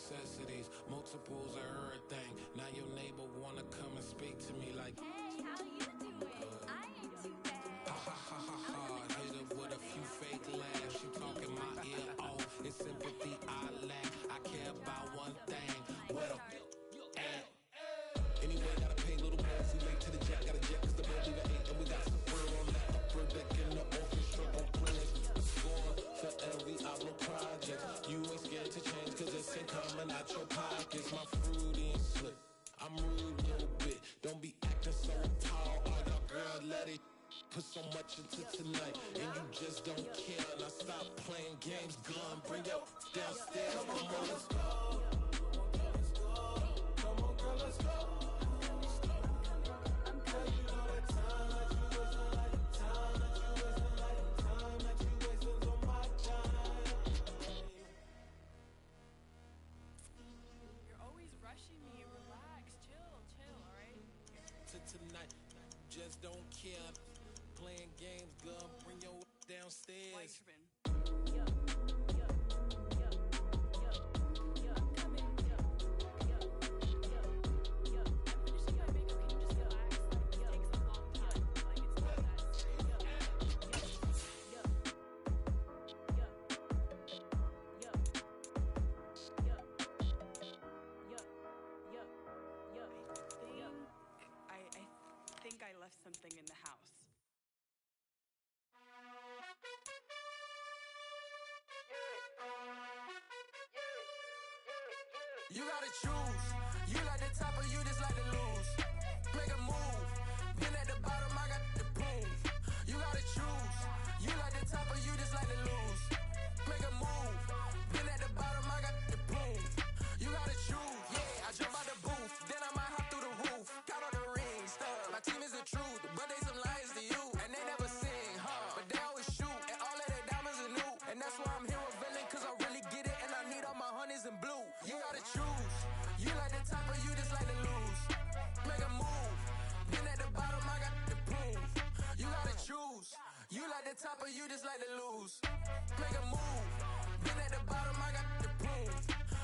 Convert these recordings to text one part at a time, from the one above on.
necessities, multiples of everything. Now your neighbor wanna come and speak to me like, hey, how you doing? I ain't too bad. ha ha ha ha ha. Hit her with a few fake laughs. She talking my ear off. It's sympathy I lack. I care about one thing. What up? Anyway, gotta pay little more if we late to the jet. Got a jet cause the bed leave at 8 and we got some fur on that upper deck in the orchestra on plans. The score for every album project. You ain't scared to change cause it's ain't coming out your pockets. My fruity and slip, I'm rude a little bit. Don't be acting so tall. All y'all girls let it put so much into tonight and you just don't care. Now stop playing games, gun, bring your downstairs. Come on, let's go. Come on, girl, let's go. Rushing me, relax, chill, alright? Tonight, just don't care. Playing games, girl, bring your downstairs. Why you tripping? I left something in the house. You gotta choose. You like the top or you just like to lose. Make a move. Been at the bottom, I got the proof. You gotta choose. You like the top or you just like to lose. Make a move. Been at the bottom, I got the proof. You gotta choose. Yeah, I jump out the booth, then I might hop through the roof. Count on the rings, stuff. My team is the truth, but they some liars to you. And they never sing, but they always shoot. And all of their diamonds are new. And that's why I'm here with villain, cause I really get it. And I need all my honeys in blue. You gotta choose. You like the top or you just like to lose. Make a move. Been at the bottom, I got the proof. You gotta choose. You like the top or you just like to lose. Make a move. Been at the bottom, I got the proof.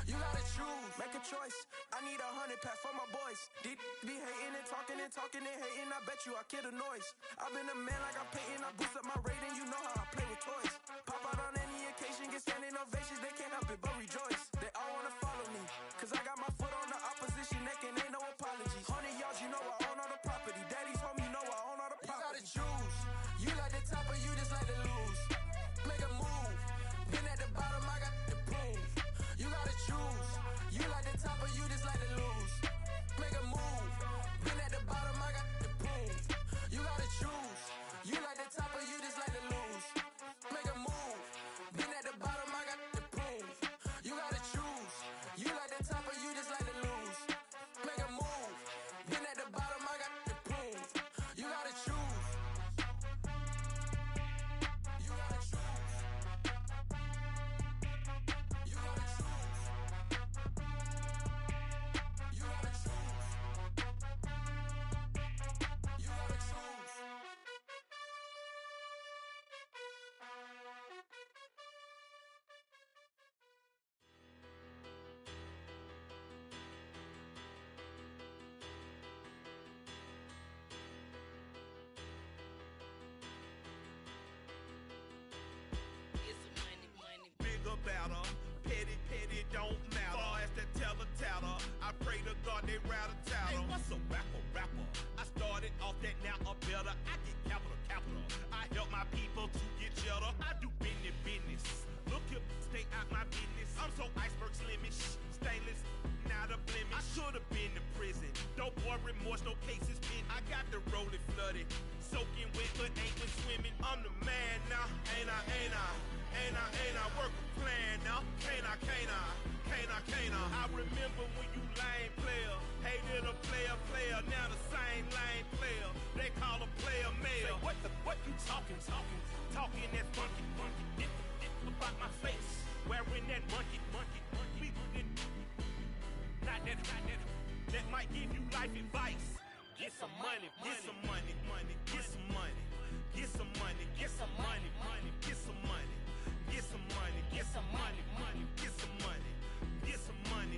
You gotta choose. Make a choice. I need 100 pack for my boys. Be hating and talking and hating. I bet you I kill the noise. I've been a man like I'm Peyton. I boost up my rating. You know how I play with toys. Pop out on any occasion, get standing ovations. They can't help it but rejoice. They all wanna follow me, cause I got my foot on the opposition neck and ain't no apologies. 100 yards, you know I own all the property. Daddy's home, you know I own all the property. You gotta choose. You like the top or you just like to lose. Make a move. Been at the bottom, I got the proof. You gotta choose. You like the top or you just like to lose. Make a move. Been at the bottom, I got the proof. You gotta choose. You like the top or you just like to lose. Make a move. Been at the bottom, I got the proof. You gotta choose. You like the top or you just like to lose. Make a move. Been at the bottom, I got the proof. You gotta choose. You gotta choose. You gotta choose. You gotta choose. You gotta choose. Bigger, better, petty, don't matter. Far as the teller, I pray to God they rattle tattle. Hey, what's a rapper? I started off that, now I'm better. I get capital. I help my people to get cheddar. I do business. Look here, stay out my business. I'm so iceberg slimish, stainless, not a blemish. I should've been to prison. No boy remorse, no cases been. I got the rolling flooded, soaking wet, but ain't been swimming. I'm the man now, ain't I work a plan now, can't I? I remember when you lame player, hated a player, now the same lame player, they call a player mayor. Say, what you talking that funky, about my face, wearing that monkey, not that might give you life advice. Get some money, get some money, get some money, get some money, get some money, get some money, get some money, get some money, get some money, get some money,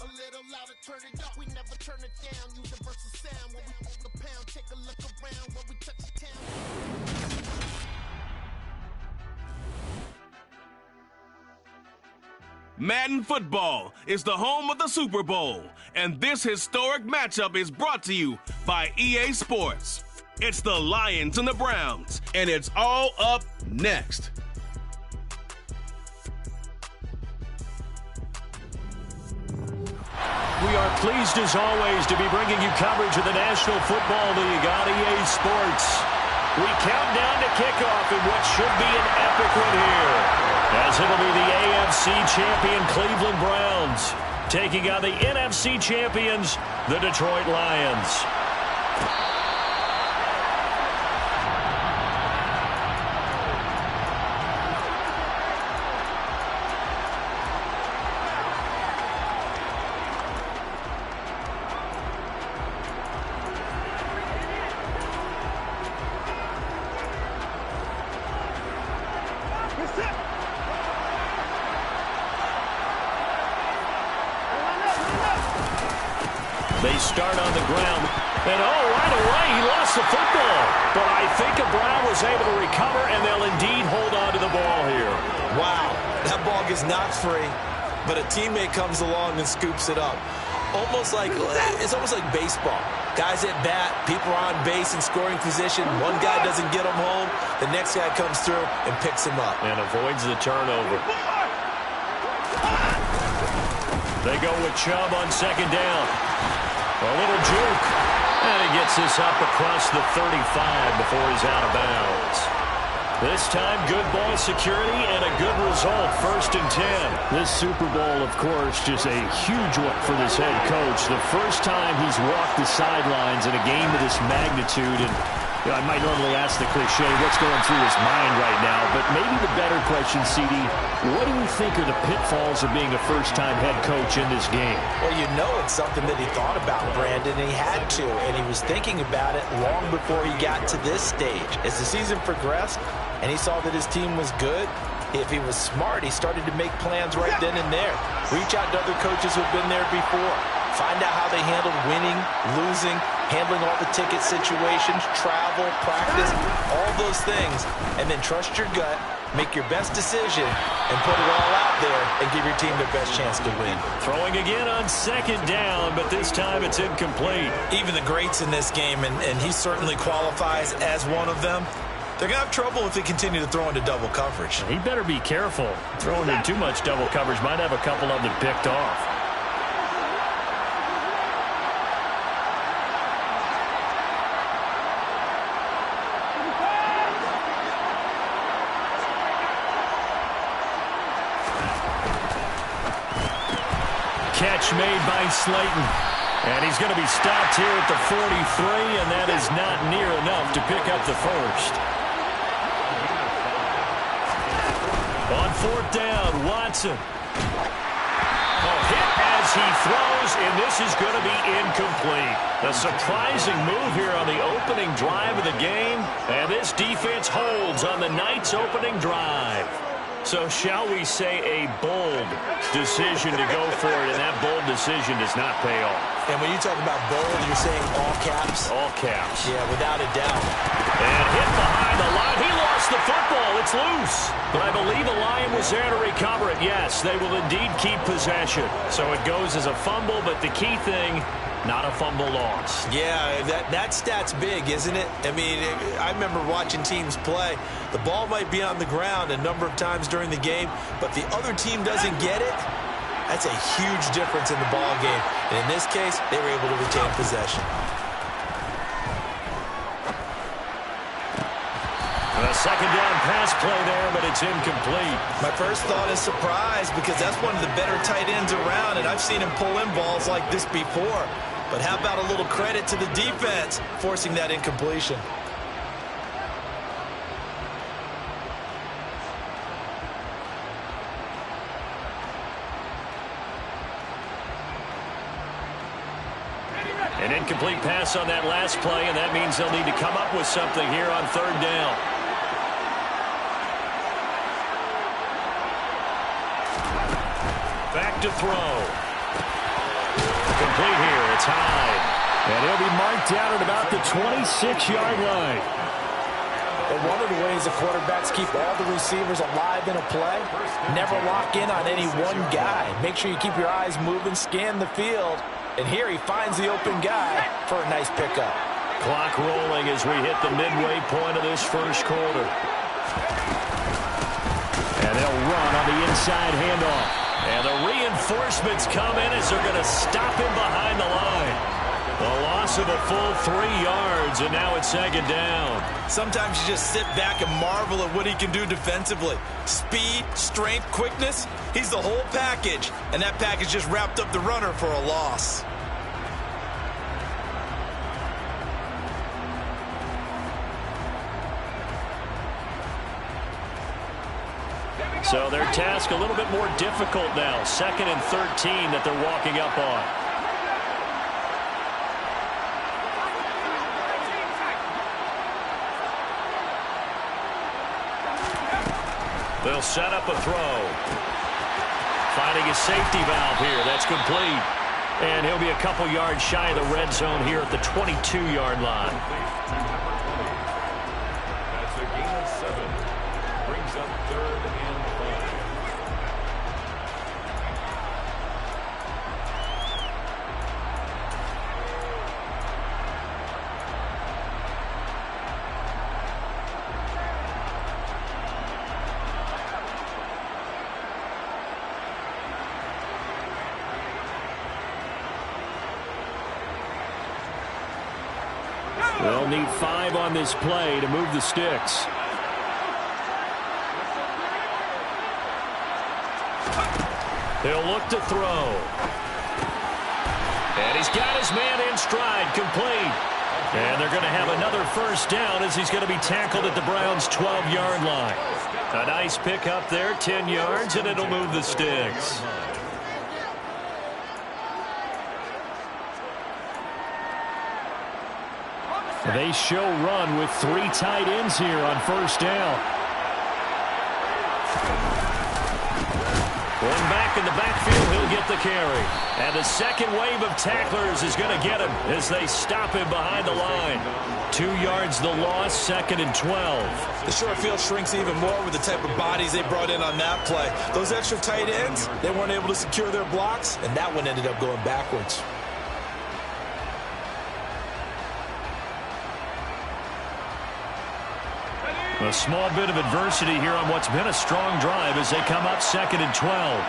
A little louder, turn it up. We never turn it down. Universal sound when we hold the pound. Take a look around when we touch the town. Madden Football is the home of the Super Bowl, and this historic matchup is brought to you by EA Sports. It's the Lions and the Browns, and it's all up next. We are pleased as always to be bringing you coverage of the National Football League on EA Sports. We count down to kickoff in what should be an epic one here, as it'll be the AFC champion Cleveland Browns taking on the NFC champions, the Detroit Lions. They start on the ground, and right away he lost the football. But I think Brown was able to recover, and they'll indeed hold on to the ball here. Wow, that ball gets knocked free, but a teammate comes along and scoops it up. It's almost like baseball. Guys at bat, people are on base in scoring position. One guy doesn't get him home, the next guy comes through and picks him up. And avoids the turnover. They go with Chubb on second down. A little juke. And he gets this up across the 35 before he's out of bounds. This time, good ball security and a good result, 1st and 10. This Super Bowl, of course, just a huge one for this head coach. The first time he's walked the sidelines in a game of this magnitude. And I might normally ask the cliche, what's going through his mind right now? But maybe the better question, CD, what do you think are the pitfalls of being a first-time head coach in this game? Well, you know it's something that he thought about, Brandon, and he had to. And he was thinking about it long before he got to this stage. As the season progressed and he saw that his team was good, if he was smart, he started to make plans right then and there. Reach out to other coaches who've been there before. Find out how they handled winning, losing, handling all the ticket situations, travel, practice, all those things. And then trust your gut, make your best decision, and put it all out there and give your team their best chance to win. Throwing again on second down, but this time it's incomplete. Even the greats in this game, and he certainly qualifies as one of them, they're going to have trouble if they continue to throw into double coverage. He better be careful. Throwing in too much double coverage might have a couple of them picked off. Catch made by Slayton. And he's going to be stopped here at the 43, and that is not near enough to pick up the first. On 4th down, Watson. Hit as he throws, and this is going to be incomplete. A surprising move here on the opening drive of the game, and this defense holds on the night's opening drive. So shall we say a bold decision to go for it, and that bold decision does not pay off. And when you talk about bold, you're saying all caps? All caps. Yeah, without a doubt. And hit behind the line. He lost the football. It's loose. But I believe the Lion was there to recover it. Yes, they will indeed keep possession. So it goes as a fumble, but the key thing, not a fumble loss. Yeah, that stat's big, isn't it? I mean, I remember watching teams play. The ball might be on the ground a number of times during the game, but the other team doesn't get it. That's a huge difference in the ball game. And in this case, they were able to retain possession. A second down pass play there, but it's incomplete. My first thought is surprise, because that's one of the better tight ends around, and I've seen him pull in balls like this before. But how about a little credit to the defense forcing that incompletion? An incomplete pass on that last play, and that means they'll need to come up with something here on 3rd down. Back to throw. complete here. It's Hyde. And he'll be marked down at about the 26-yard line. And one of the ways the quarterbacks keep all the receivers alive in a play, never lock in on any one guy. Make sure you keep your eyes moving, scan the field. And here he finds the open guy for a nice pickup. Clock rolling as we hit the midway point of this first quarter. And they'll run on the inside handoff. And the reinforcements come in as they're going to stop him behind the line. A loss of a full 3 yards, and now it's second down. Sometimes you just sit back and marvel at what he can do defensively. Speed, strength, quickness, he's the whole package. And that package just wrapped up the runner for a loss. So their task a little bit more difficult now. 2nd and 13 that they're walking up on. They'll set up a throw. Finding a safety valve here. That's complete. And he'll be a couple yards shy of the red zone here at the 22-yard line. That's a gain of 7. Brings up 3rd and 5. They'll need 5 on this play to move the sticks. They'll look to throw. And he's got his man in stride, complete. And they're going to have another first down as he's going to be tackled at the Browns' 12-yard line. A nice pickup there, 10 yards, and it'll move the sticks. They show run with 3 tight ends here on first down. One back in the backfield, he'll get the carry. And the second wave of tacklers is going to get him as they stop him behind the line. 2 yards the loss, 2nd and 12. The short field shrinks even more with the type of bodies they brought in on that play. Those extra tight ends, they weren't able to secure their blocks, and that one ended up going backwards. A small bit of adversity here on what's been a strong drive as they come up 2nd and 12.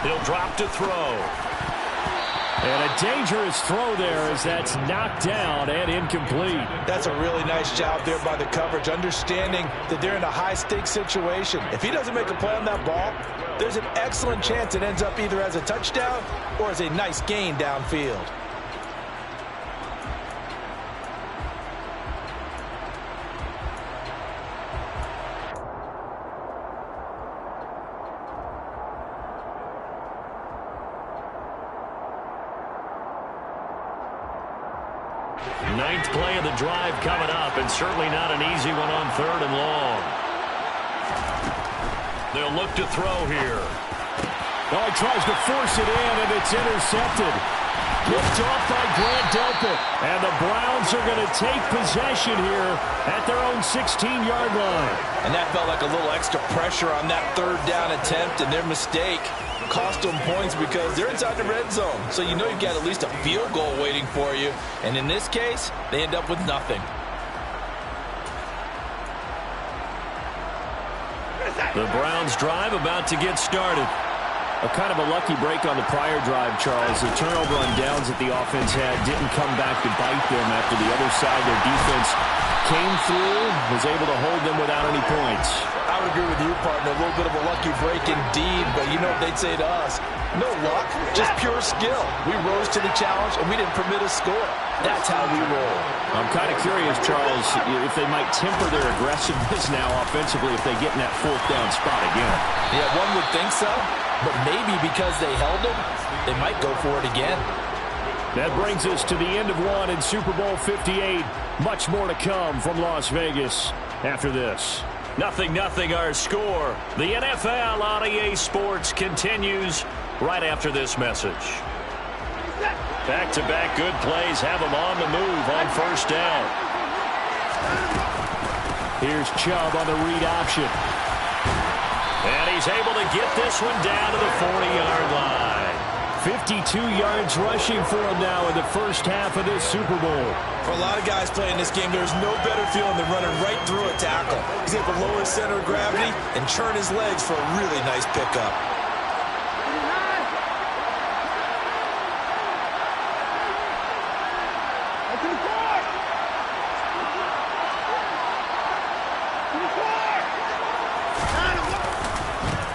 He'll drop to throw. And a dangerous throw there as that's knocked down and incomplete. That's a really nice job there by the coverage, understanding that they're in a high-stakes situation. If he doesn't make a play on that ball, there's an excellent chance it ends up either as a touchdown or as a nice gain downfield. Ninth play of the drive coming up, and certainly not an easy one on 3rd and long. They'll look to throw here. Oh, he tries to force it in, and it's intercepted. Picked off by Grant Delpit. And the Browns are going to take possession here at their own 16-yard line. And that felt like a little extra pressure on that 3rd down attempt, and their mistake cost them points because they're inside the red zone. So you know you've got at least a field goal waiting for you. And in this case, they end up with nothing. The Browns drive about to get started. A kind of a lucky break on the prior drive, Charles. The turnover on downs that the offense had didn't come back to bite them after the other side. Their defense came through, was able to hold them without any points. I would agree with you, partner. A little bit of a lucky break indeed, but you know what they'd say to us? No luck, just pure skill. We rose to the challenge, and we didn't permit a score. That's how we roll. I'm kind of curious, Charles, if they might temper their aggressiveness now offensively if they get in that 4th down spot again. Yeah, one would think so, but maybe because they held them, they might go for it again. That brings us to the end of one in Super Bowl 58. Much more to come from Las Vegas after this. 0-0 our score. The NFL on EA Sports continues right after this message. Back-to-back good plays have them on the move on first down. Here's Chubb on the read option. And he's able to get this one down to the 40-yard line. 52 yards rushing for him now in the first half of this Super Bowl. For a lot of guys playing this game, there's no better feeling than running right through a tackle. He's able to lower his center of gravity and churn his legs for a really nice pickup.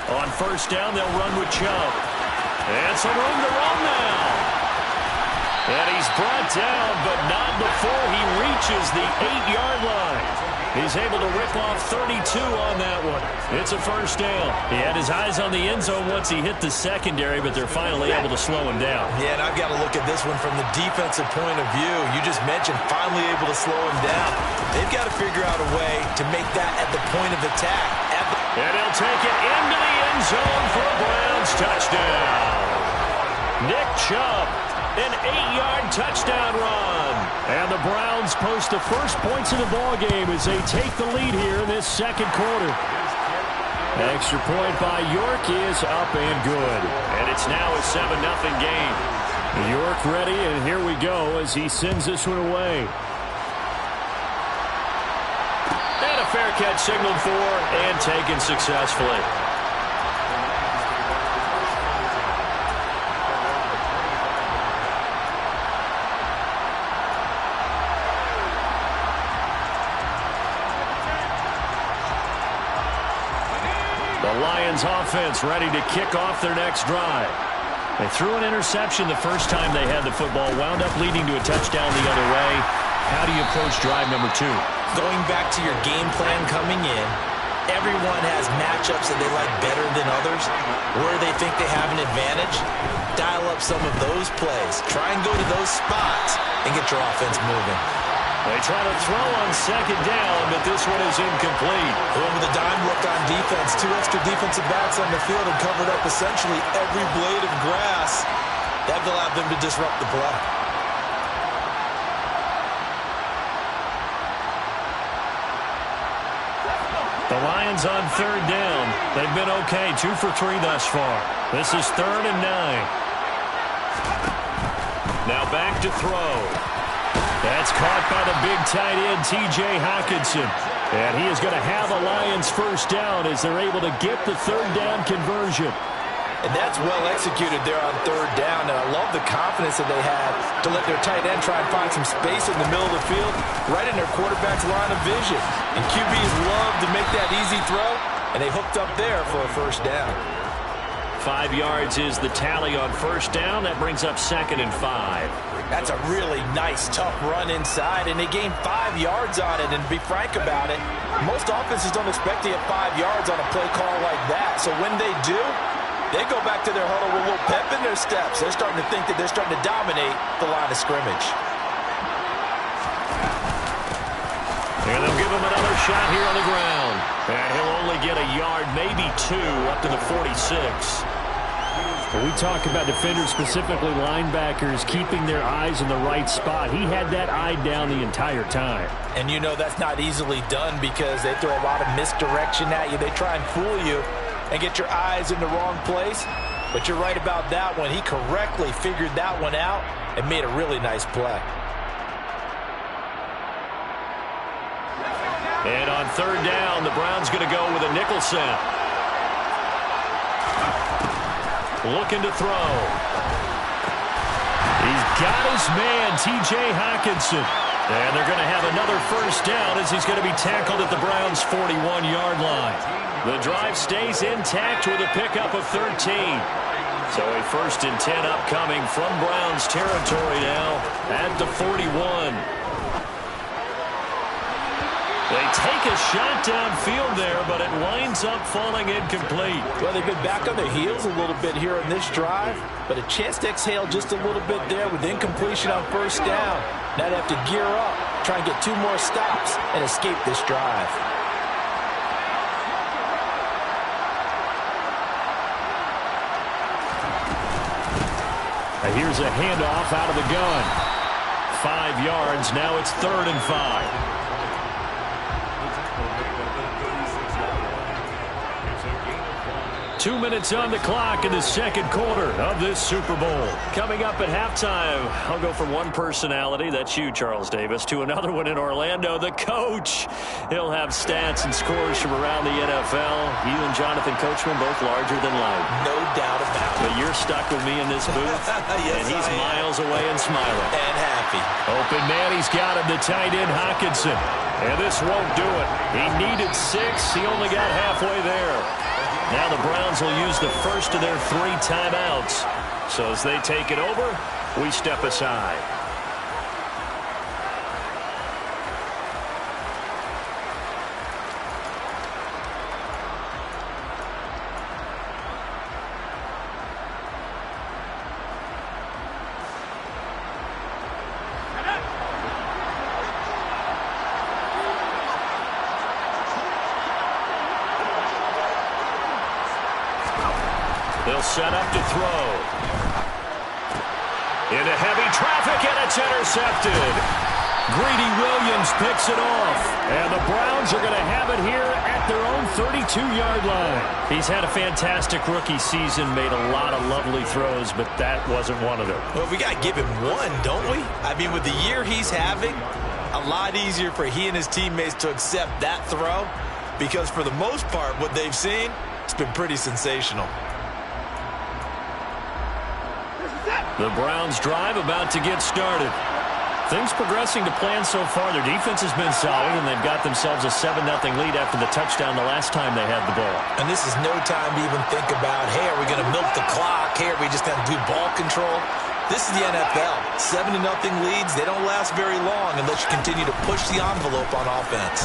On first down, they'll run with Chubb. And some room to run now. And he's brought down, but not before he reaches the 8-yard line. He's able to rip off 32 on that one. It's a first down. He had his eyes on the end zone once he hit the secondary, but they're finally able to slow him down. Yeah, and I've got to look at this one from the defensive point of view. You just mentioned finally able to slow him down. They've got to figure out a way to make that at the point of attack. And he'll take it into the end zone for a Browns touchdown. Nick Chubb, an 8-yard touchdown run. And the Browns post the first points of the ballgame as they take the lead here in this second quarter. Extra point by York is up and good. And it's now a 7-0 game. York ready, and here we go as he sends this one away. And a fair catch signaled for and taken successfully. The Lions offense ready to kick off their next drive. They threw an interception the first time they had the football, wound up leading to a touchdown the other way. How do you approach drive number 2? Going back to your game plan coming in, everyone has matchups that they like better than others. Where they think they have an advantage, dial up some of those plays. Try and go to those spots and get your offense moving. They try to throw on second down, but this one is incomplete. Going with a dime look on defense. 2 extra defensive backs on the field and covered up essentially every blade of grass. That allowed them to disrupt the play. The Lions on third down. They've been okay, 2 for 3 thus far. This is 3rd and 9. Now back to throw. That's caught by the big tight end, T.J. Hockenson. And he is going to have a Lions first down as they're able to get the third down conversion. And that's well executed there on third down. And I love the confidence that they had to let their tight end try and find some space in the middle of the field, right in their quarterback's line of vision. And QBs love to make that easy throw, and they hooked up there for a first down. 5 yards is the tally on first down. That brings up 2nd and 5. That's a really nice, tough run inside, and they gained 5 yards on it. And to be frank about it, most offenses don't expect to get 5 yards on a play call like that. So when they do, they go back to their huddle with a little pep in their steps. They're starting to think that they're starting to dominate the line of scrimmage. And they'll give him another shot here on the ground. And he'll only get a yard, maybe 2, up to the 46. When we talk about defenders, specifically linebackers, keeping their eyes in the right spot, he had that eye down the entire time. And you know that's not easily done because they throw a lot of misdirection at you. They try and fool you and get your eyes in the wrong place. But you're right about that one. He correctly figured that one out and made a really nice play. And on third down, the Browns going to go with a nickel set. Looking to throw. He's got his man, T.J. Hockenson. And they're going to have another first down as he's going to be tackled at the Browns' 41-yard line. The drive stays intact with a pickup of 13. So a 1st and 10 upcoming from Browns territory now at the 41. They take a shot downfield there, but it winds up falling incomplete. Well, they've been back on their heels a little bit here on this drive, but a chance to exhale just a little bit there with incompletion on first down. Now they have to gear up, try and get 2 more stops, and escape this drive. Here's a handoff out of the gun. 5 yards. Now it's 3rd and 5. 2 minutes on the clock in the second quarter of this Super Bowl. Coming up at halftime, I'll go from one personality, that's you, Charles Davis, to another one in Orlando, the coach. He'll have stats and scores from around the NFL. You and Jonathan Coachman, both larger than life. No doubt about it. But you're stuck with me in this booth, yes, and he's miles away and smiling. And happy. Open man, he's got him, the tight end, Hockenson. And this won't do it. He needed 6. He only got halfway there. Now the Browns will use the first of their 3 timeouts. So as they take it over, we step aside. They'll set up to throw. Into heavy traffic, and it's intercepted. Greedy Williams picks it off. And the Browns are going to have it here at their own 32-yard line. He's had a fantastic rookie season, made a lot of lovely throws, but that wasn't one of them. Well, we got to give him one, don't we? I mean, with the year he's having, a lot easier for he and his teammates to accept that throw, because for the most part, what they've seen, it's been pretty sensational. The Browns drive about to get started. Things progressing to plan so far. Their defense has been solid, and they've got themselves a 7-0 lead after the touchdown the last time they had the ball. And this is no time to even think about, hey, are we going to milk the clock? Hey, are we just going to do ball control? This is the NFL. 7-0 leads, they don't last very long unless you continue to push the envelope on offense.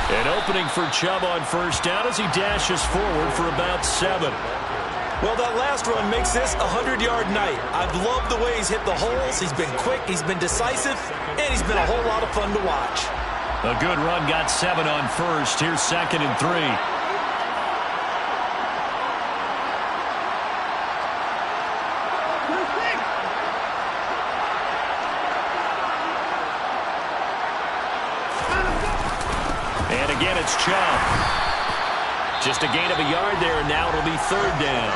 An opening for Chubb on first down as he dashes forward for about 7. Well, that last run makes this a 100-yard night. I've loved the way he's hit the holes. He's been quick, he's been decisive, and he's been a whole lot of fun to watch. A good run, got 7 on first. Here's 2nd and 3. And again, it's Chubb. Just a gain of a yard there, and now it'll be 3rd down.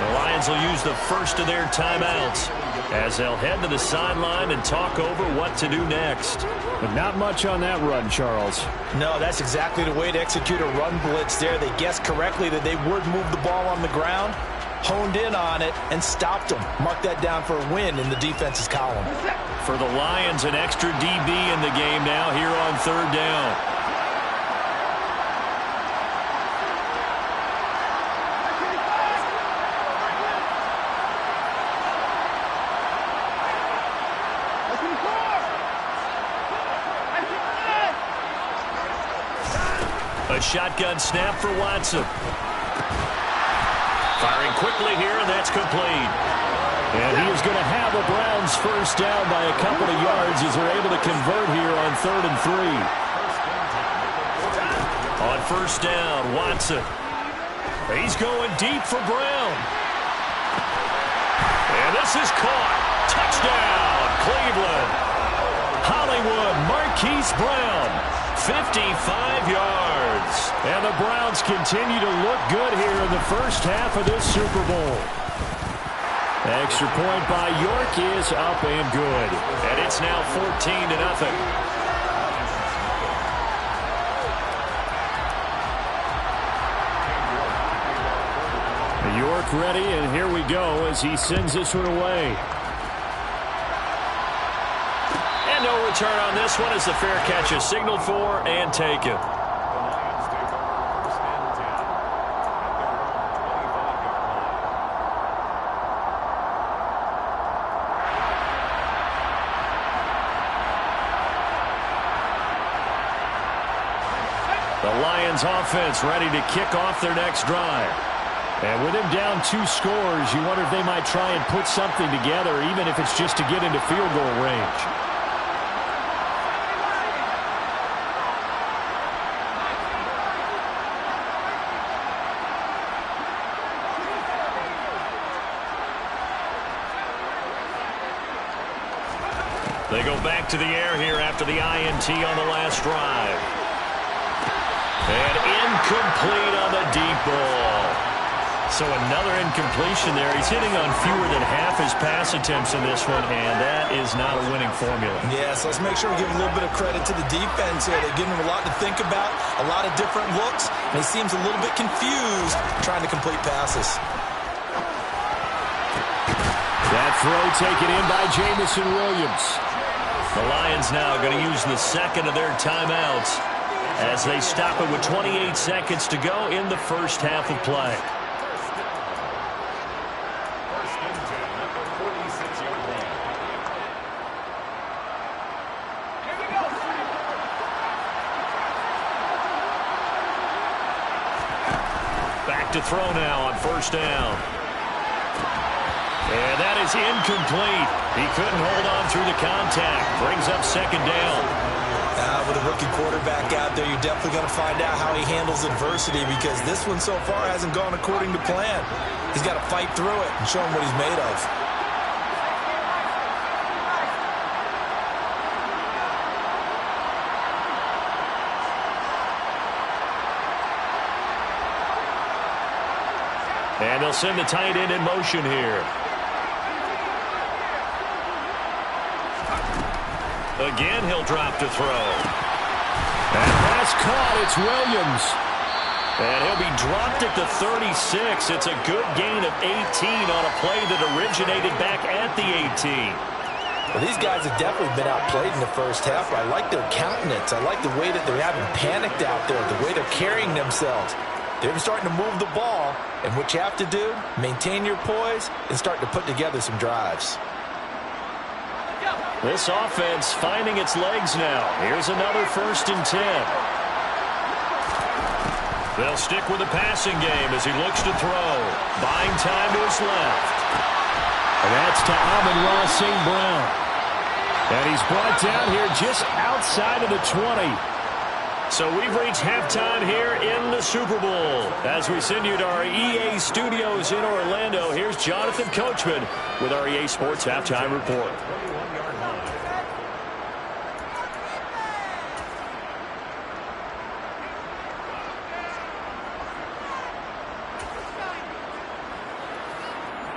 The Lions will use the first of their timeouts as they'll head to the sideline and talk over what to do next. But not much on that run, Charles. No, that's exactly the way to execute a run blitz there. They guessed correctly that they would move the ball on the ground, honed in on it, and stopped them. Mark that down for a win in the defense's column. For the Lions, an extra DB in the game now here on 3rd down. A shotgun snap for Watson. Firing quickly here, and that's complete. And he is going to have the Browns first down by a couple of yards as they're able to convert here on 3rd and 3. On first down, Watson. He's going deep for Brown. And this is caught. Touchdown, Cleveland. Hollywood Marquise Brown. 55 yards. And the Browns continue to look good here in the first half of this Super Bowl. Extra point by York is up and good. And it's now 14-0. York ready, and here we go as he sends this one away. And no return on this one as the fair catch is signaled for and taken. The Lions offense ready to kick off their next drive. And with him down 2 scores, you wonder if they might try and put something together, even if it's just to get into field goal range. They go back to the air here after the INT on the last drive. And incomplete on the deep ball. So another incompletion there. He's hitting on fewer than half his pass attempts in this one, and that is not a winning formula. Yes, let's make sure we give a little bit of credit to the defense here. They're giving him a lot to think about, a lot of different looks, and he seems a little bit confused trying to complete passes. That throw taken in by Jamison Williams. The Lions now going to use the second of their timeouts as they stop it with 28 seconds to go in the first half of play. Back to throw now on first down. And that is incomplete. He couldn't hold on through the contact. Brings up second down. With a rookie quarterback out there, you're definitely going to find out how he handles adversity, because this one so far hasn't gone according to plan. He's got to fight through it and show him what he's made of. And they'll send the tight end in motion here. Again, he'll drop to throw. And pass caught. It's Williams. And he'll be dropped at the 36. It's a good gain of 18 on a play that originated back at the 18. Well, these guys have definitely been outplayed in the first half. I like their countenance. I like the way that they're having panicked out there, the way they're carrying themselves. They're starting to move the ball, and what you have to do, maintain your poise and start to put together some drives. This offense finding its legs now. Here's another 1st and 10. They'll stick with the passing game as he looks to throw. Buying time to his left. And that's to Amon-Ra St. Brown. And he's brought down here just outside of the 20. So we've reached halftime here in the Super Bowl. As we send you to our EA studios in Orlando, here's Jonathan Coachman with our EA Sports Halftime Report.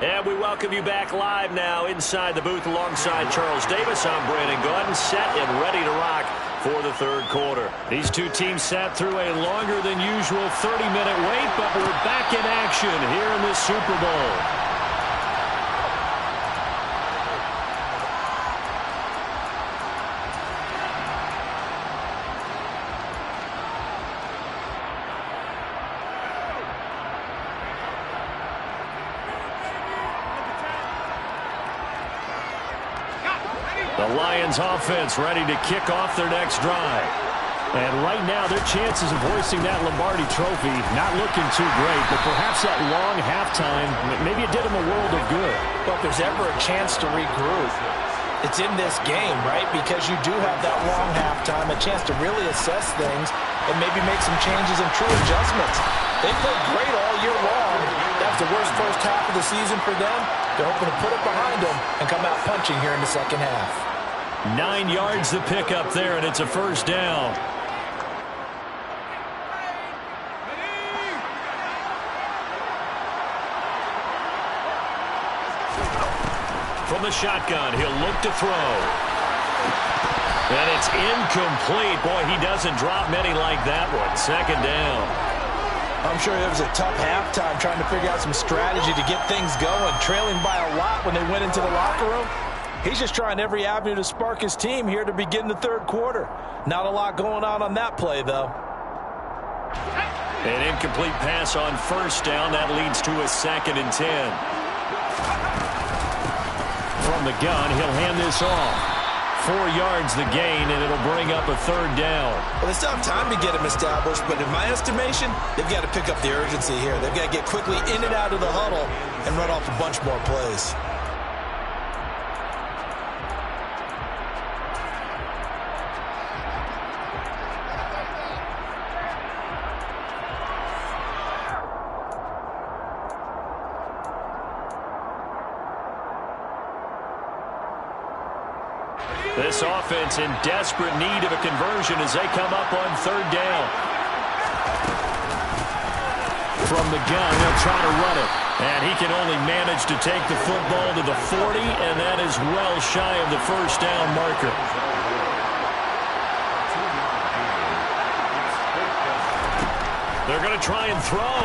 And we welcome you back live now inside the booth alongside Charles Davis. I'm Brandon Gordon, set and ready to rock for the third quarter. These two teams sat through a longer than usual 30-minute wait, but we're back in action here in the Super Bowl. The Lions offense ready to kick off their next drive. And right now, their chances of hoisting that Lombardi trophy not looking too great, but perhaps that long halftime, maybe it did them a world of good. Well, if there's ever a chance to regroup, it's in this game, right? Because you do have that long halftime, a chance to really assess things and maybe make some changes and true adjustments. They played great all year long. That's the worst first half of the season for them. They're hoping to put it behind them and come out punching here in the second half. 9 yards to pick up there, and it's a first down. From the shotgun, he'll look to throw. And it's incomplete. Boy, he doesn't drop many like that one. Second down. I'm sure it was a tough halftime trying to figure out some strategy to get things going, trailing by a lot when they went into the locker room. He's just trying every avenue to spark his team here to begin the third quarter. Not a lot going on that play, though. An incomplete pass on first down. That leads to a 2nd and 10. From the gun, he'll hand this off. 4 yards the gain, and it'll bring up a third down. Well, they still have time to get him established, but in my estimation, they've got to pick up the urgency here. They've got to get quickly in and out of the huddle and run off a bunch more plays. This offense in desperate need of a conversion as they come up on third down. From the gun, he'll try to run it. And he can only manage to take the football to the 40, and that is well shy of the first down marker. They're going to try and throw.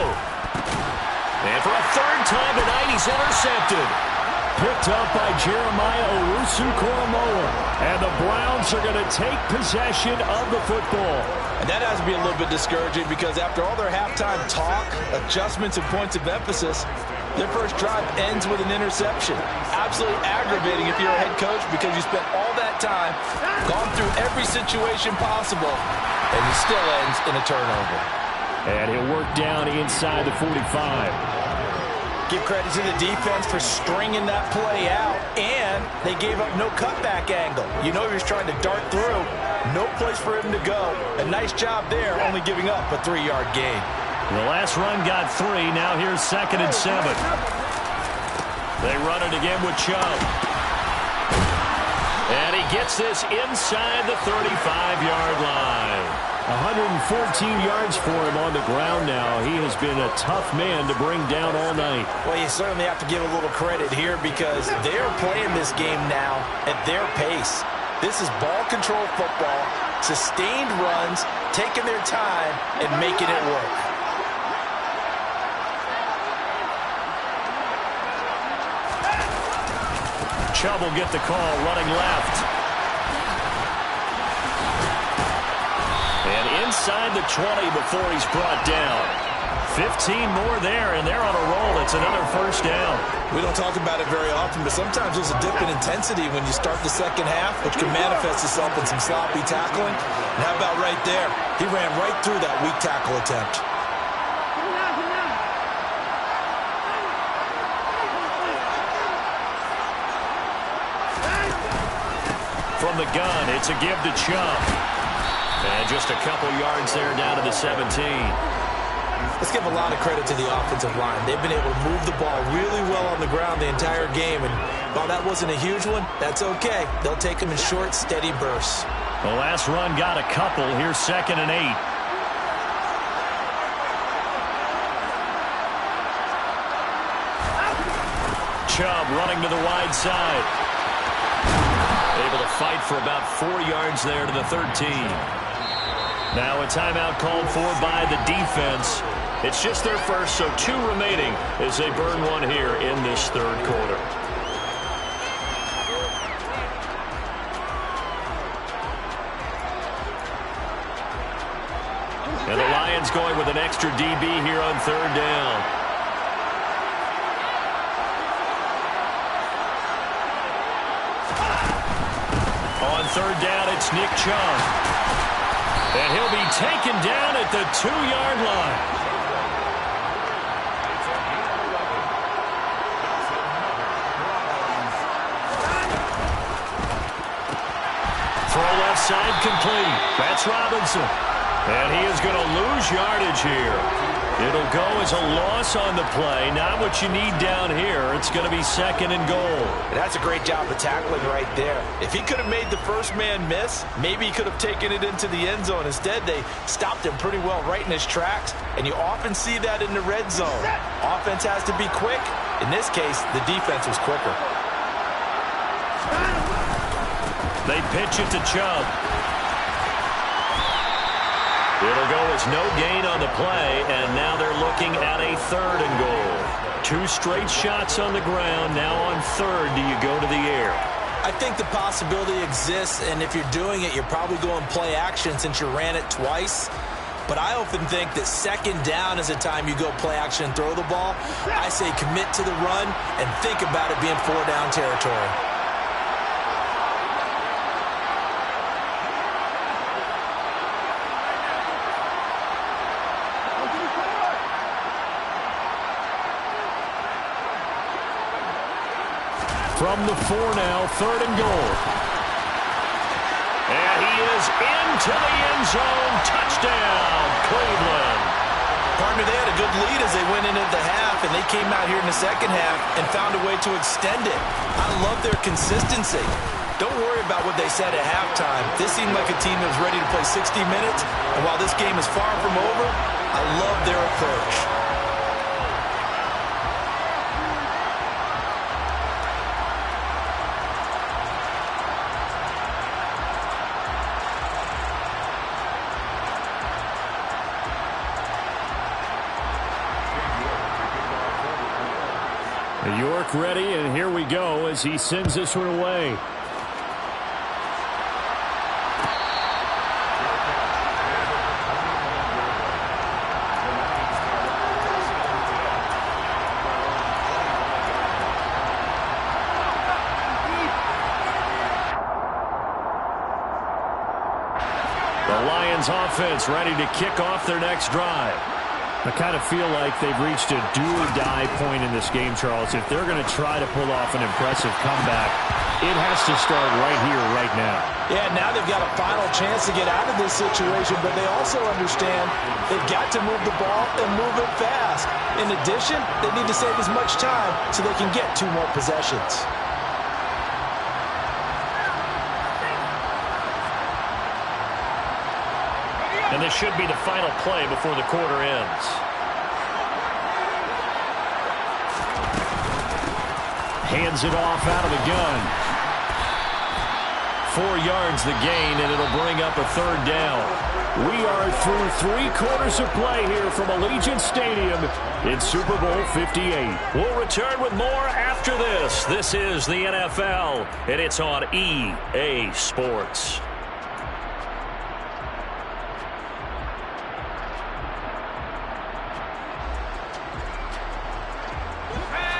And for a third time tonight, he's intercepted. Picked up by Jeremiah Owusu-Koramoah. And the Browns are going to take possession of the football. And that has to be a little bit discouraging because after all their halftime talk, adjustments, and points of emphasis, their first drive ends with an interception. Absolutely aggravating if you're a head coach because you spent all that time, gone through every situation possible, and it still ends in a turnover. And he'll work down inside the 45. Give credit to the defense for stringing that play out, and they gave up no cutback angle. You know he was trying to dart through. No place for him to go. A nice job there, only giving up a 3-yard gain. The last run got 3. Now here's 2nd and 7. They run it again with Chubb. And he gets this inside the 35-yard line. 114 yards for him on the ground now. He has been a tough man to bring down all night. Well, you certainly have to give a little credit here because they're playing this game now at their pace. This is ball control football, sustained runs, taking their time, and making it work. Chubb will get the call, running left. And inside the 20 before he's brought down. 15 more there, and they're on a roll. It's another first down. We don't talk about it very often, but sometimes there's a dip in intensity when you start the second half, which can manifest itself in some sloppy tackling. And how about right there? He ran right through that weak tackle attempt. From the gun, it's a give to Chubb. And just a couple yards there down to the 17. Let's give a lot of credit to the offensive line. They've been able to move the ball really well on the ground the entire game. And while that wasn't a huge one, that's okay. They'll take them in short, steady bursts. The last run got a couple. Here's 2nd and 8. Chubb running to the wide side. Able to fight for about 4 yards there to the 13. Now a timeout called for by the defense. It's just their first, so 2 remaining as they burn one here in this third quarter. And the Lions going with an extra DB here on third down. On third down, it's Nick Chubb. And he'll be taken down at the 2-yard line. Throw left side complete. That's Robinson. And he is going to lose yardage here. It'll go as a loss on the play. Not what you need down here. It's going to be 2nd and goal. And that's a great job of tackling right there. If he could have made the first man miss, maybe he could have taken it into the end zone. Instead, they stopped him pretty well right in his tracks. And you often see that in the red zone. Offense has to be quick. In this case, the defense was quicker. They pitch it to Chubb. It'll go as no gain on the play, and now they're looking at a 3rd and goal. 2 straight shots on the ground. Now on third, do you go to the air? I think the possibility exists, and if you're doing it, you're probably going play action since you ran it twice. But I often think that 2nd down is a time you go play action and throw the ball. I say commit to the run and think about it being 4-down territory. From the 4 now, 3rd and goal. And he is into the end zone. Touchdown, Cleveland. Partner, they had a good lead as they went into the half, and they came out here in the second half and found a way to extend it. I love their consistency. Don't worry about what they said at halftime. This seemed like a team that was ready to play 60 minutes, and while this game is far from over, I love their approach. York ready, and here we go as he sends this one away. The Lions offense ready to kick off their next drive. I kind of feel like they've reached a do-or-die point in this game, Charles. If they're going to try to pull off an impressive comeback, it has to start right here, right now. Yeah, now they've got a final chance to get out of this situation, but they also understand they've got to move the ball and move it fast. In addition, they need to save as much time so they can get 2 more possessions. And this should be the final play before the quarter ends. Hands it off out of the gun. 4 yards the gain, and it'll bring up a 3rd down. We are through 3 quarters of play here from Allegiant Stadium in Super Bowl 58. We'll return with more after this. This is the NFL, and it's on EA Sports.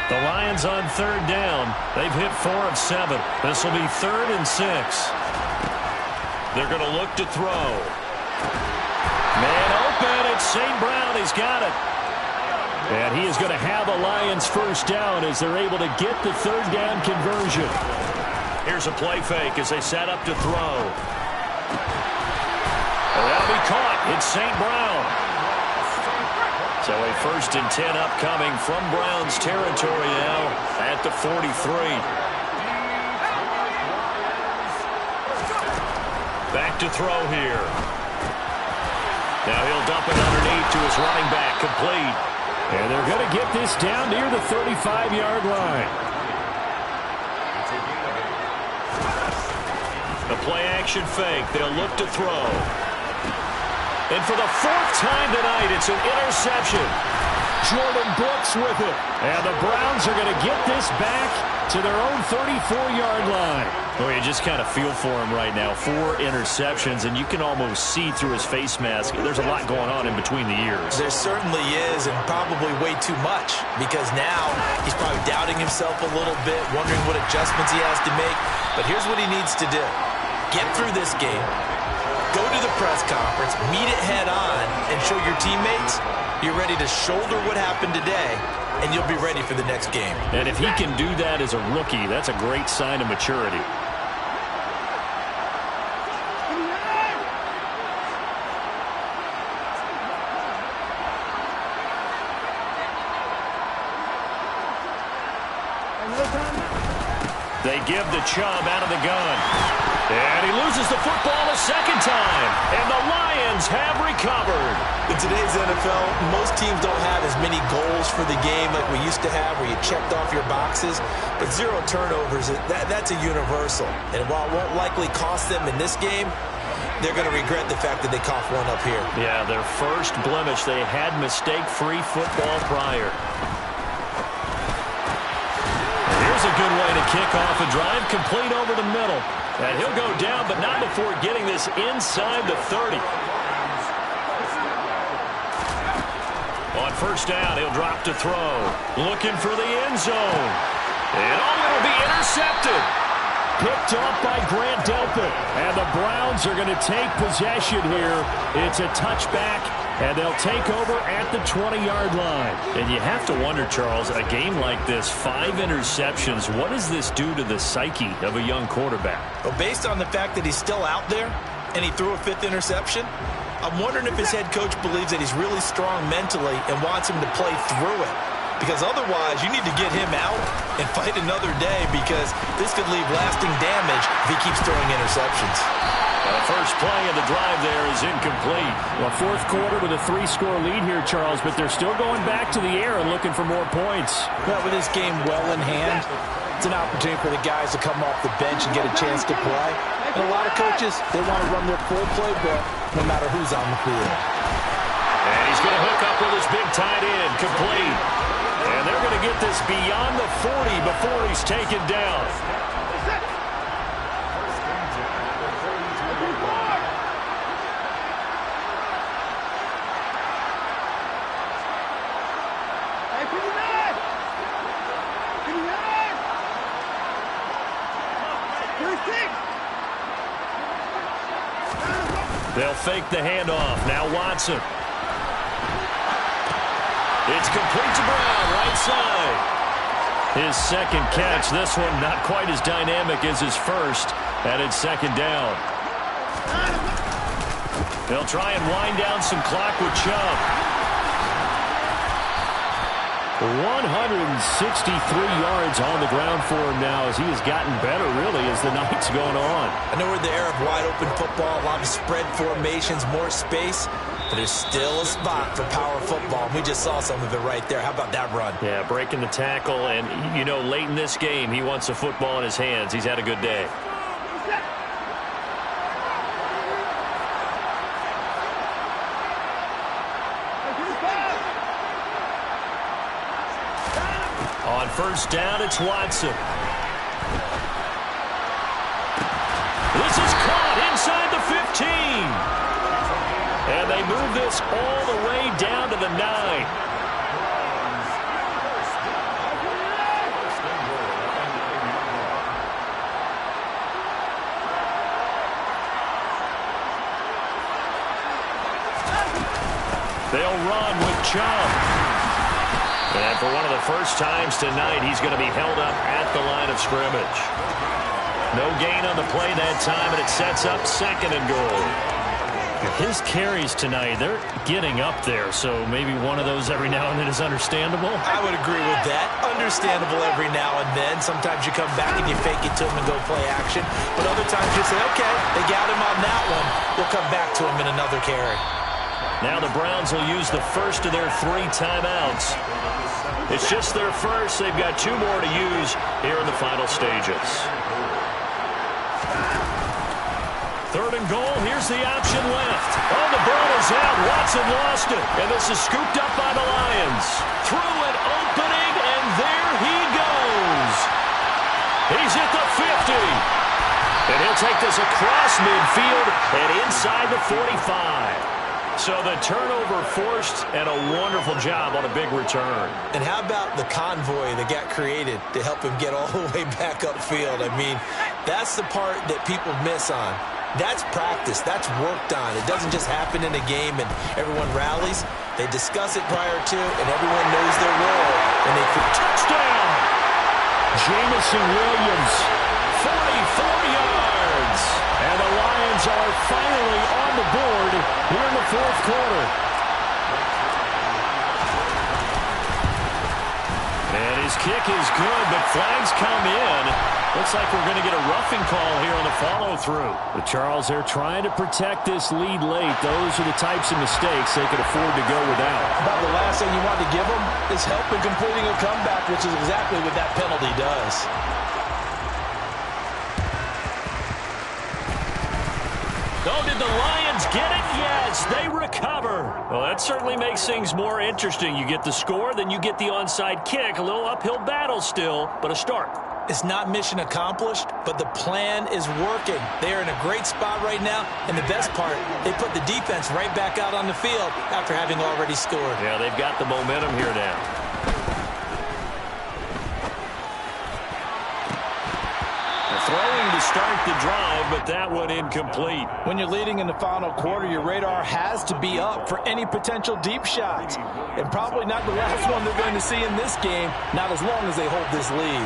The Lions on 3rd down. They've hit 4 of 7. This will be 3rd and 6. They're going to look to throw. Man open. It's St. Brown. He's got it. And he is going to have a Lions 1st down as they're able to get the 3rd down conversion. Here's a play fake as they set up to throw. That'll be caught. It's St. Brown. So a 1st and 10 upcoming from Browns territory now at the 43. Back to throw here. Now he'll dump it underneath to his running back, complete. And they're going to get this down near the 35-yard line. The play action fake. They'll look to throw. And for the 4th time tonight, it's an interception. Jordan Brooks with it. And the Browns are going to get this back to their own 34-yard line. Well, you just kind of feel for him right now. 4 interceptions, and you can almost see through his face mask. There's a lot going on in between the ears. There certainly is, and probably way too much, because now he's probably doubting himself a little bit, wondering what adjustments he has to make. But here's what he needs to do. Get through this game. Go to the press conference, meet it head on, and show your teammates you're ready to shoulder what happened today, and you'll be ready for the next game. And if he can do that as a rookie, that's a great sign of maturity. They give the Chubb out of the gun. And he loses the football a 2nd time. And the Lions have recovered. In today's NFL, most teams don't have as many goals for the game like we used to have where you checked off your boxes. But 0 turnovers, that's a universal. And while it won't likely cost them in this game, they're going to regret the fact that they coughed one up here. Yeah, their first blemish. They had mistake-free football prior. Here's a good way to kick off a drive, complete over the middle. And he'll go down, but not before getting this inside the 30. On 1st down, he'll drop to throw. Looking for the end zone. And it'll be intercepted. Picked off by Grant Delpit. And the Browns are going to take possession here. It's a touchback, and they'll take over at the 20-yard line. And you have to wonder, Charles, a game like this, 5 interceptions, what does this do to the psyche of a young quarterback? Well, based on the fact that he's still out there and he threw a 5th interception, I'm wondering if his head coach believes that he's really strong mentally and wants him to play through it. because otherwise you need to get him out and fight another day, because this could leave lasting damage if he keeps throwing interceptions. The first play of the drive there is incomplete. Well, fourth quarter with a 3-score lead here, Charles, but they're still going back to the air and looking for more points. Well, with this game well in hand, it's an opportunity for the guys to come off the bench and get a chance to play. And a lot of coaches, they want to run their full playbook no matter who's on the field. And he's going to hook up with his big tight end, complete. And they're going to get this beyond the 40 before he's taken down. They'll fake the handoff. Now Watson. It's complete to Brown, right side. His second catch. This one not quite as dynamic as his first. And it's second down. They'll try and wind down some clock with Chubb. 163 yards on the ground for him now as he has gotten better, really, as the night's going on. I know we're in the era of wide-open football, a lot of spread formations, more space, but there's still a spot for power football, and we just saw some of it right there. How about that run? Yeah, breaking the tackle, and, you know, late in this game, he wants a football in his hands. He's had a good day. On first down, it's Watson. This is caught inside the 15. And they move this all the way down to the 9. They'll run with Chubb. And for one of the first times tonight, he's going to be held up at the line of scrimmage. No gain on the play that time, and it sets up second and goal. His carries tonight, they're getting up there, so maybe one of those every now and then is understandable. I would agree with that. Understandable every now and then. Sometimes you come back and you fake it to him and go play action. But other times you say, okay, they got him on that one. We'll come back to him in another carry. Now the Browns will use the first of their 3 timeouts. It's just their first. They've got 2 more to use here in the final stages. Third and goal. Here's the option left. Oh, the ball is out. Watson lost it. And this is scooped up by the Lions. Through an opening, and there he goes. He's at the 50. And he'll take this across midfield and inside the 45. So the turnover forced, and a wonderful job on a big return. And how about the convoy that got created to help him get all the way back upfield? I mean, that's the part that people miss on. That's practice. That's worked on. It doesn't just happen in a game and everyone rallies. They discuss it prior to, and everyone knows their role. And they put touchdown. Jamison Williams, 44 yards. And the Lions are finally on the board here in the fourth quarter. And his kick is good, but flags come in. Looks like we're going to get a roughing call here on the follow-through. The Charles, they're trying to protect this lead late. Those are the types of mistakes they could afford to go without. About the last thing you want to give them is help in completing a comeback, which is exactly what that penalty does. Oh, did the Lions get it? Yes, they recover. Well, that certainly makes things more interesting. You get the score, then you get the onside kick. A little uphill battle still, but a start. It's not mission accomplished, but the plan is working. They are in a great spot right now, and the best part, they put the defense right back out on the field after having already scored. Yeah, they've got the momentum here now. Throwing to start the drive, but that one incomplete. When you're leading in the final quarter, your radar has to be up for any potential deep shots. And probably not the last one they're going to see in this game, not as long as they hold this lead.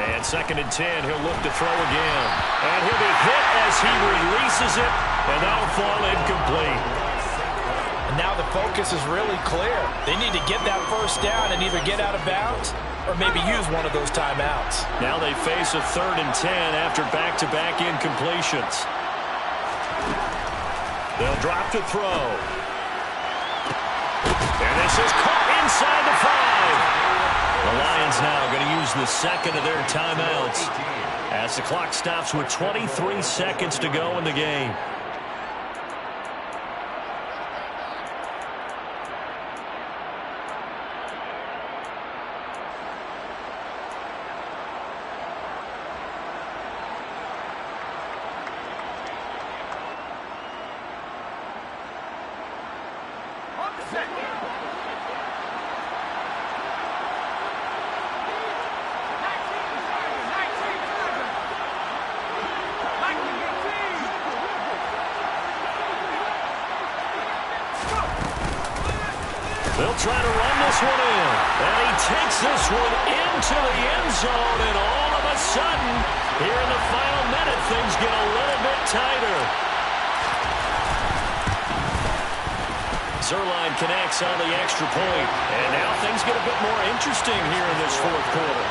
And 2nd and 10, he'll look to throw again. And he'll be hit as he releases it, and that'll fall incomplete. And now the focus is really clear. They need to get that first down and either get out of bounds or maybe use one of those timeouts. Now they face a 3rd and 10 after back-to-back incompletions. They'll drop to throw. And this is caught inside the 5. The Lions now going to use the second of their timeouts as the clock stops with 23 seconds to go in the game. They'll try to run this one in. And he takes this one into the end zone. And all of a sudden, here in the final minute, things get a little bit tighter. Zerline connects on the extra point. And now things get a bit more interesting here in this 4th quarter.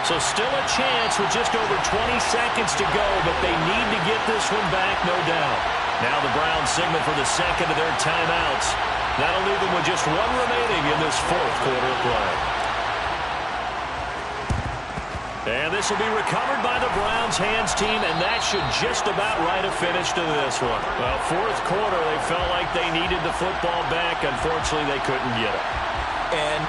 So still a chance with just over 20 seconds to go, but they need to get this one back, no doubt. Now the Browns signal for the second of their timeouts. That'll leave them with just one remaining in this 4th quarter of play. And this will be recovered by the Browns hands team, and that should just about write a finish to this one. Well, 4th quarter, they felt like they needed the football back. Unfortunately, they couldn't get it. And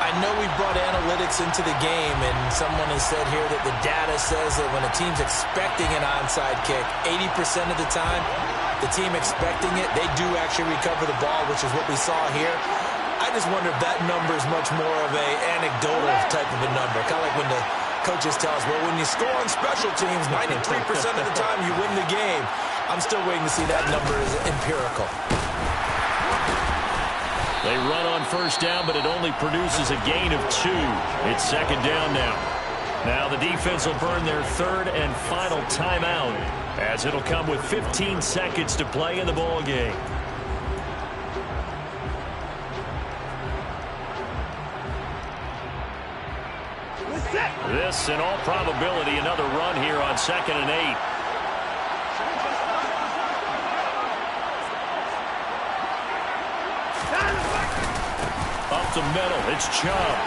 I know we brought analytics into the game, and someone has said here that the data says that when a team's expecting an onside kick, 80% of the time, the team expecting it, they do actually recover the ball, which is what we saw here. I just wonder if that number is much more of a anecdotal type of a number. Kind of like when the coaches tell us, well, when you score on special teams, 93% of the time you win the game. I'm still waiting to see that number is empirical. They run on first down, but it only produces a gain of 2. It's 2nd down now. Now the defense will burn their 3rd and final timeout, as it'll come with 15 seconds to play in the ball game. This, in all probability, another run here on 2nd and 8. Up the middle, it's Chubb.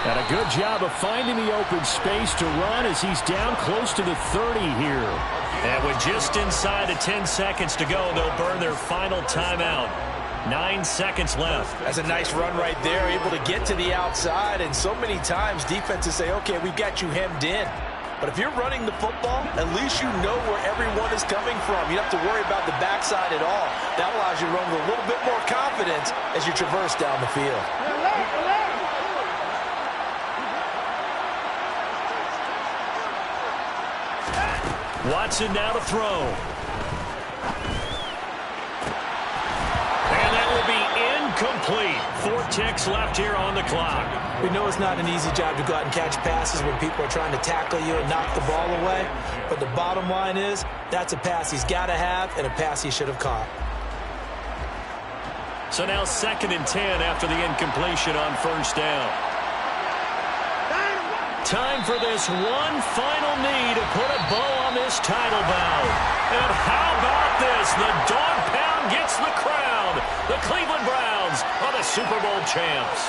And a good job of finding the open space to run as he's down close to the 30 here. And with just inside of 10 seconds to go, they'll burn their final timeout. 9 seconds left. That's a nice run right there, able to get to the outside. And so many times defenses say, okay, we've got you hemmed in. But if you're running the football, at least you know where everyone is coming from. You don't have to worry about the backside at all. That allows you to run with a little bit more confidence as you traverse down the field. Watson now to throw. And that will be incomplete. 4 ticks left here on the clock. We know it's not an easy job to go out and catch passes when people are trying to tackle you and knock the ball away. But the bottom line is, that's a pass he's got to have and a pass he should have caught. So now 2nd and 10 after the incompletion on first down. Time for this one final knee to put a bow on this title bout. And how about this? The dog pound gets the crown. The Cleveland Browns are the Super Bowl champs.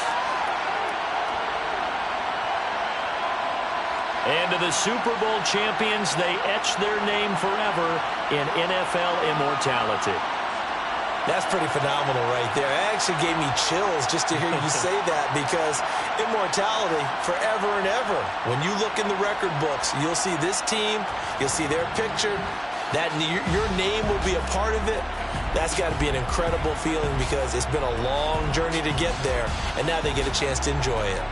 And to the Super Bowl champions, they etch their name forever in NFL immortality. That's pretty phenomenal right there. It actually gave me chills just to hear you say that, because immortality forever and ever. When you look in the record books, you'll see this team, you'll see their picture, that your name will be a part of it. That's got to be an incredible feeling, because it's been a long journey to get there, and now they get a chance to enjoy it.